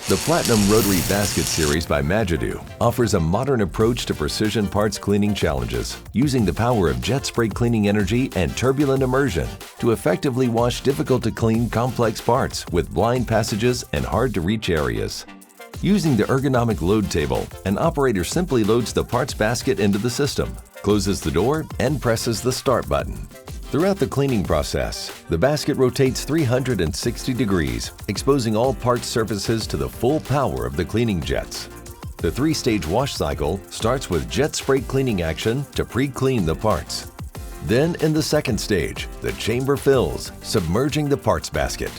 The Platinum Rotary Basket Series by Magido offers a modern approach to precision parts cleaning challenges using the power of jet spray cleaning energy and turbulent immersion to effectively wash difficult-to-clean complex parts with blind passages and hard-to-reach areas. Using the ergonomic load table, an operator simply loads the parts basket into the system, closes the door, and presses the start button. Throughout the cleaning process, the basket rotates 360 degrees, exposing all parts surfaces to the full power of the cleaning jets. The three-stage wash cycle starts with jet spray cleaning action to pre-clean the parts. Then, in the second stage, the chamber fills, submerging the parts basket.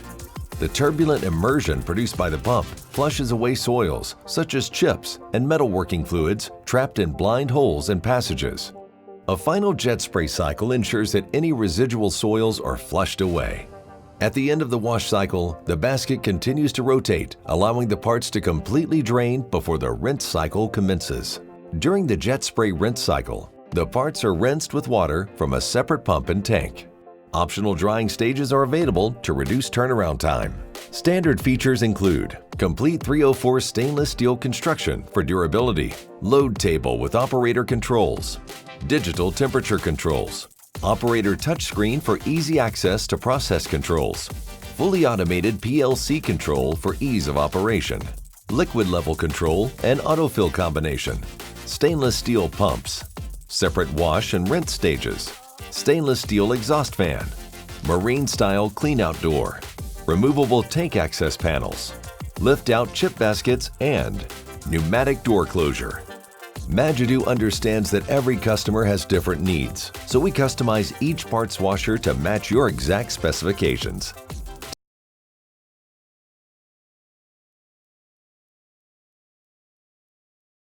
The turbulent immersion produced by the pump flushes away soils, such as chips and metalworking fluids trapped in blind holes and passages. A final jet spray cycle ensures that any residual soils are flushed away. At the end of the wash cycle, the basket continues to rotate, allowing the parts to completely drain before the rinse cycle commences. During the jet spray rinse cycle, the parts are rinsed with water from a separate pump and tank. Optional drying stages are available to reduce turnaround time. Standard features include complete 304 stainless steel construction for durability, load table with operator controls, digital temperature controls, operator touchscreen for easy access to process controls, fully automated PLC control for ease of operation, liquid level control and autofill combination, stainless steel pumps, separate wash and rinse stages, stainless steel exhaust fan, marine-style clean-out door, removable tank access panels, lift-out chip baskets, and pneumatic door closure. Magido understands that every customer has different needs, so we customize each parts washer to match your exact specifications.